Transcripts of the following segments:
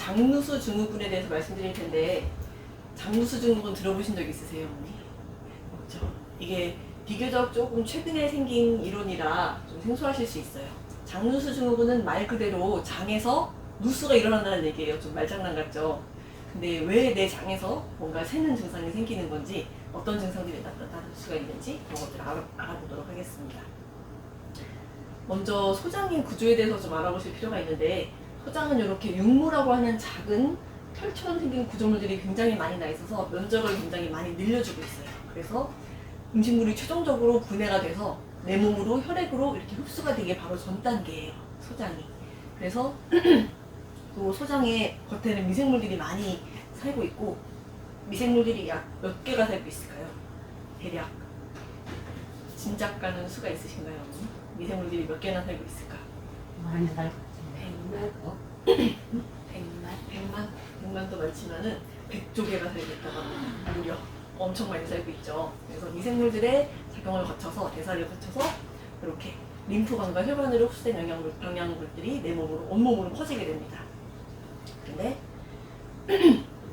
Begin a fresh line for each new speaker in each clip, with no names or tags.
장누수 증후군에 대해서 말씀드릴 텐데, 장누수 증후군 들어보신 적 있으세요, 어머니? 없죠. 이게 비교적 조금 최근에 생긴 이론이라 좀 생소하실 수 있어요. 장누수 증후군은 말 그대로 장에서 누수가 일어난다는 얘기예요. 좀 말장난 같죠? 근데 왜 내 장에서 뭔가 새는 증상이 생기는 건지, 어떤 증상들이 나타날 수가 있는지 그런 것들을 알아보도록 하겠습니다. 먼저 소장의 구조에 대해서 좀 알아보실 필요가 있는데, 소장은 이렇게 육무라고 하는 작은 털처럼 생긴 구조물들이 굉장히 많이 나 있어서 면적을 굉장히 많이 늘려주고 있어요. 그래서 음식물이 최종적으로 분해가 돼서 내 몸으로 혈액으로 이렇게 흡수가 되게 바로 전 단계예요, 소장이. 그래서 또 소장의 겉에는 미생물들이 많이 살고 있고, 미생물들이 약 몇 개가 살고 있을까요? 대략 짐작 가는 수가 있으신가요? 미생물들이 몇 개나 살고 있을까?
많이 살고
100만도 많지만은 100조 개가 살고 있다고 합니다. 무려 엄청 많이 살고 있죠. 그래서 미생물들의 작용을 거쳐서, 대사를 거쳐서 이렇게 림프관과 혈관으로 흡수된 영양물들이 내 몸으로, 온몸으로 퍼지게 됩니다. 근데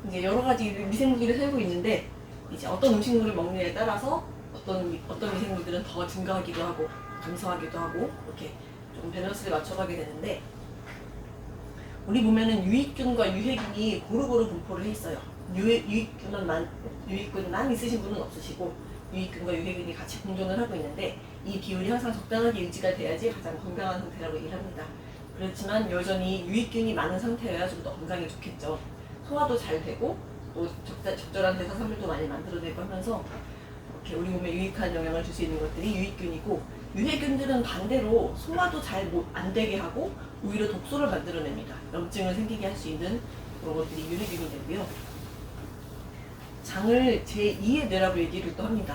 이제 여러 가지 미생물들이 살고 있는데, 이제 어떤 음식물을 먹느냐에 따라서 어떤 미생물들은 더 증가하기도 하고 감소하기도 하고, 이렇게 좀 밸런스를 맞춰가게 되는데, 우리 몸에는 유익균과 유해균이 고루고루 분포를 해 있어요. 유익균만 있으신 분은 없으시고, 유익균과 유해균이 같이 공존을 하고 있는데, 이 비율이 항상 적당하게 유지가 돼야지 가장 건강한 상태라고 얘기를 합니다. 그렇지만 여전히 유익균이 많은 상태여야 좀 더 건강에 좋겠죠. 소화도 잘 되고, 또 적절한 대사산물도 많이 만들어내고 하면서 이렇게 우리 몸에 유익한 영향을 줄 수 있는 것들이 유익균이고, 유해균들은 반대로 소화도 잘 안 되게 하고 오히려 독소를 만들어냅니다. 염증을 생기게 할 수 있는 그런 것들이 유해균이 되고요. 장을 제2의 뇌라고 얘기를 또 합니다.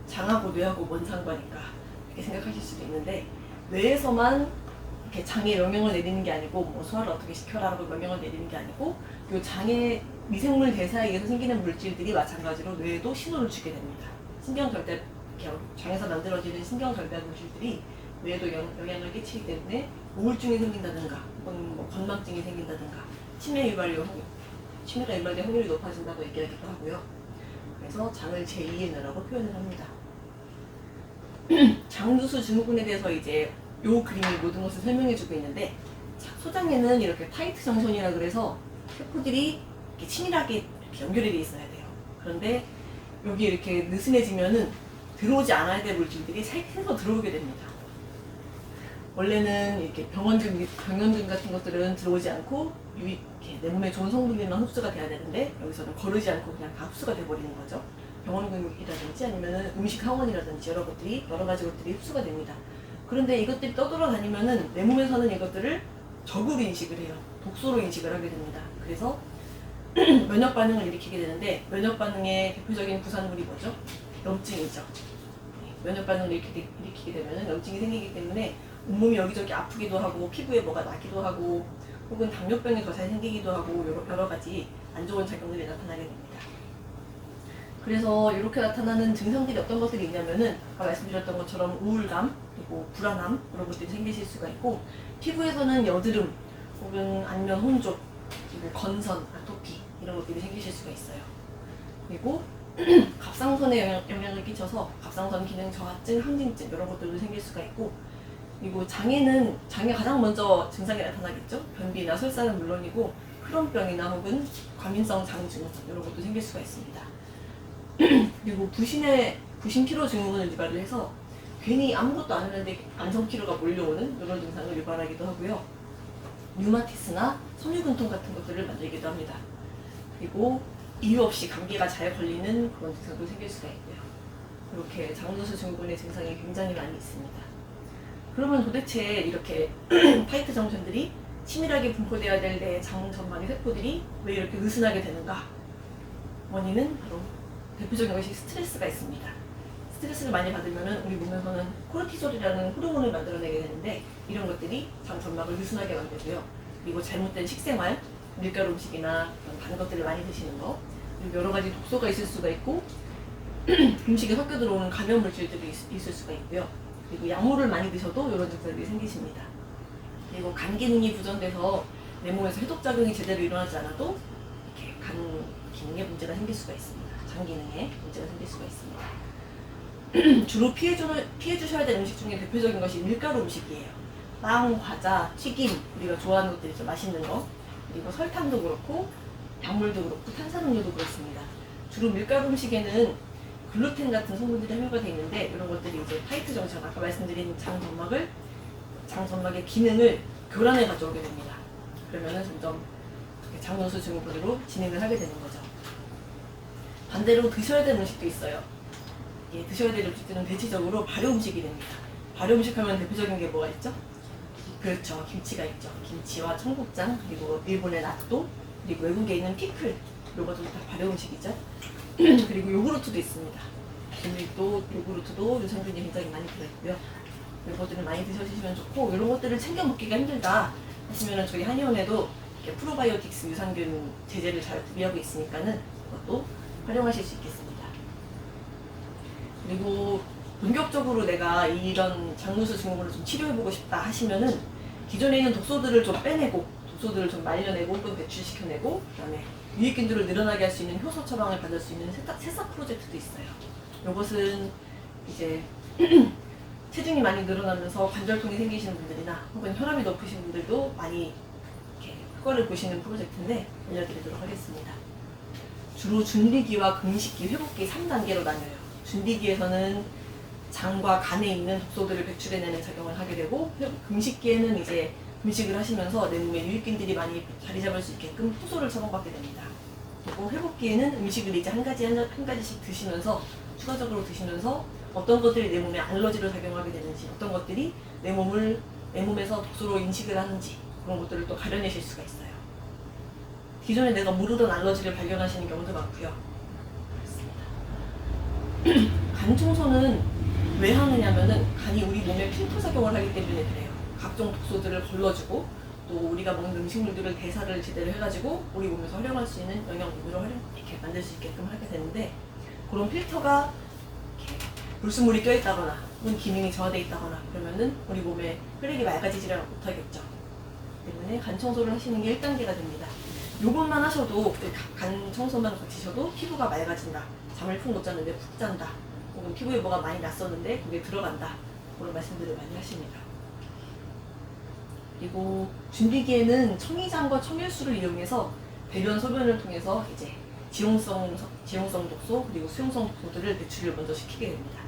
장하고 뇌하고 뭔 상관인가 이렇게 생각하실 수도 있는데, 뇌에서만 이렇게 장에 영향을 내리는 게 아니고, 뭐 소화를 어떻게 시켜라라고 명령을 내리는 게 아니고, 이 장의 미생물 대사에 의해서 생기는 물질들이 마찬가지로 뇌에도 신호를 주게 됩니다. 신경결대, 장에서 만들어지는 신경결대 물질들이 뇌에도 영향을 끼치기 때문에 우울증이 생긴다든가, 혹은 뭐 건망증이 생긴다든가, 치매가 유발될 확률이 높아진다고 얘기하기도 하고요. 그래서 장을 제2의 뇌라고 표현을 합니다. 장누수 증후군에 대해서 이제 요 그림이 모든 것을 설명해주고 있는데, 소장에는 이렇게 타이트 정션이라 그래서 세포들이 이렇게 치밀하게 이렇게 연결이 돼 있어야 돼요. 그런데 여기 이렇게 느슨해지면은 들어오지 않아야 될 물질들이 새서 들어오게 됩니다. 원래는 이렇게 병원균 같은 것들은 들어오지 않고 이렇게 내 몸에 좋은 성분들만 흡수가 돼야 되는데, 여기서는 거르지 않고 그냥 다 흡수가 돼버리는 거죠. 병원균이라든지 아니면 음식 항원이라든지 여러 가지 것들이 흡수가 됩니다. 그런데 이것들이 떠돌아다니면은 내 몸에서는 이것들을 적으로 인식을 해요. 독소로 인식을 하게 됩니다. 그래서 면역 반응을 일으키게 되는데, 면역 반응의 대표적인 부산물이 뭐죠? 염증이죠. 면역 반응을 일으키게 되면 염증이 생기기 때문에 온몸이 여기저기 아프기도 하고, 피부에 뭐가 나기도 하고, 혹은 당뇨병이 더 잘 생기기도 하고, 여러 가지 안 좋은 작용들이 나타나게 됩니다. 그래서 이렇게 나타나는 증상들이 어떤 것들이 있냐면은, 아까 말씀드렸던 것처럼 우울감, 그리고 불안함, 이런 것들이 생기실 수가 있고, 피부에서는 여드름, 혹은 아니면 혼족, 그리고 건선, 아토피, 이런 것들이 생기실 수가 있어요. 그리고 갑상선에 영향을 끼쳐서 갑상선 기능 저하증, 항진증, 이런 것들도 생길 수가 있고, 그리고 장에 가장 먼저 증상이 나타나겠죠. 변비나 설사는 물론이고, 크론병이나 혹은 과민성 장증후군, 이런 것도 생길 수가 있습니다. 그리고 부신 피로 증후군을 유발을 해서 괜히 아무것도 안 했는데 안성 피로가 몰려오는 이런 증상을 유발하기도 하고요. 류마티스나 섬유근통 같은 것들을 만들기도 합니다. 그리고 이유 없이 감기가 잘 걸리는 그런 증상도 생길 수가 있고요. 이렇게 장누수 증후군의 증상이 굉장히 많이 있습니다. 그러면 도대체 이렇게 타이트 정션들이 치밀하게 분포되어야 될 내 장 전망의 세포들이 왜 이렇게 느슨하게 되는가? 원인은 바로 대표적인 것이 스트레스가 있습니다. 스트레스를 많이 받으면 우리 몸에서는 코르티졸이라는 호르몬을 만들어내게 되는데, 이런 것들이 장 점막을 느슨하게 만들고요. 그리고 잘못된 식생활, 밀가루 음식이나 단 것들을 많이 드시는 거, 그리고 여러 가지 독소가 있을 수가 있고, 음식에 섞여 들어오는 감염 물질들이 있을 수가 있고요. 그리고 약물을 많이 드셔도 이런 증상들이 생기십니다. 그리고 간 기능이 부전돼서 내 몸에서 해독작용이 제대로 일어나지 않아도 이렇게 간 기능에 문제가 생길 수가 있습니다. 장 기능에 문제가 생길 수가 있습니다. 주로 피해 주셔야 될 음식 중에 대표적인 것이 밀가루 음식이에요. 빵, 과자, 튀김, 우리가 좋아하는 것들이죠. 맛있는 거. 그리고 설탕도 그렇고 약물도 그렇고 탄산음료도 그렇습니다. 주로 밀가루 음식에는 글루텐 같은 성분들이 함유가 되어 있는데 이런 것들이 이제 타이트 정션, 아까 말씀드린 장점막의 기능을 교란해 가져오게 됩니다. 그러면은 점점 장누수 증후군으로 진행을 하게 되는 거죠. 반대로 드셔야 될 음식도 있어요. 예, 드셔야 될 음식들은 대체적으로 발효 음식이 됩니다. 발효 음식 하면 대표적인 게 뭐가 있죠? 그렇죠. 김치가 있죠. 김치와 청국장, 그리고 일본의 나또, 그리고 외국에 있는 피클, 이런 것도 다 발효 음식이죠. 그리고 요구르트도 있습니다. 밀도, 요구르트도 유산균이 굉장히 많이 들어있고요. 이런 것들을 많이 드셔주시면 좋고, 이런 것들을 챙겨 먹기가 힘들다 하시면은 저희 한의원에도 이렇게 프로바이오틱스 유산균 제제를 잘 구비하고 있으니까는 그것도 활용하실 수 있겠습니다. 그리고 본격적으로 내가 이런 장누수 증후군을 좀 치료해보고 싶다 하시면은 기존에 있는 독소들을 좀 빼내고, 독소들을 좀 말려내고 혹은 배출시켜내고, 그 다음에 유익균들을 늘어나게 할 수 있는 효소 처방을 받을 수 있는 새싹 프로젝트도 있어요. 이것은 이제 체중이 많이 늘어나면서 관절통이 생기시는 분들이나 혹은 혈압이 높으신 분들도 많이 이렇게 효과를 보시는 프로젝트인데 알려드리도록 하겠습니다. 주로 준비기와 금식기, 회복기 3단계로 나뉘어요. 준비기에서는 장과 간에 있는 독소들을 배출해내는 작용을 하게 되고, 금식기에는 이제 금식을 하시면서 내 몸에 유익균들이 많이 자리 잡을 수 있게끔 효소를 처방받게 됩니다. 그리고 회복기에는 음식을 이제 한 가지씩 드시면서 추가적으로 드시면서 어떤 것들이 내 몸에 알러지로 작용하게 되는지, 어떤 것들이 내 몸에서 독소로 인식을 하는지 그런 것들을 또 가려내실 수가 있어요. 기존에 내가 모르던 알러지를 발견하시는 경우도 많고요. 그렇습니다. 간 청소는 왜 하느냐면은 간이 우리 몸에 필터 작용을 하기 때문에 그래요. 각종 독소들을 걸러주고 또 우리가 먹는 음식물들을 대사를 제대로 해가지고 우리 몸에서 활용할 수 있는 영양분으로 이렇게 만들 수 있게끔 하게 되는데, 그런 필터가 이렇게 불순물이 껴있다거나 혹은 기능이 저하되어 있다거나 그러면은 우리 몸에 혈액이 맑아지지를 못하겠죠. 때문에 간 청소를 하시는 게 1단계가 됩니다. 요것만 하셔도, 간 청소만 거치셔도 피부가 맑아진다, 잠을 푹 못 잤는데 푹 잔다, 혹은 피부에 뭐가 많이 났었는데 그게 들어간다, 그런 말씀들을 많이 하십니다. 그리고 준비기에는 청이장과 청일수를 이용해서 배변 소변을 통해서 이제 지용성 독소 그리고 수용성 독소들을 배출을 먼저 시키게 됩니다.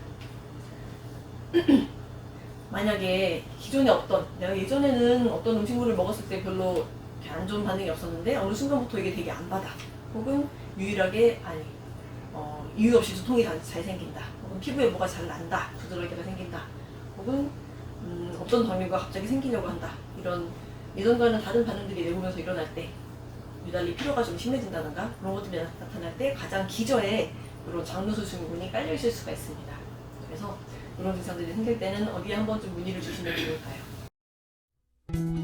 만약에 기존에 내가 예전에는 어떤 음식물을 먹었을 때 별로 안 좋은 반응이 없었는데 어느 순간부터 이게 되게 안 받아, 혹은 유일하게 이유 없이 두통이 잘 생긴다, 혹은 피부에 뭐가 잘 난다, 두드러기가 생긴다, 혹은 어떤 당뇨가 갑자기 생기려고 한다, 이런 예전과는 다른 반응들이 내 몸에서 일어날 때, 유달리 피로가 좀 심해진다든가 그런 것들이 나타날 때 가장 기저에 이런 장누수 증후군이 깔려 있을 수가 있습니다. 그래서 이런 증상들이 생길 때는 어디에 한 번쯤 문의를 주시면 좋을까요?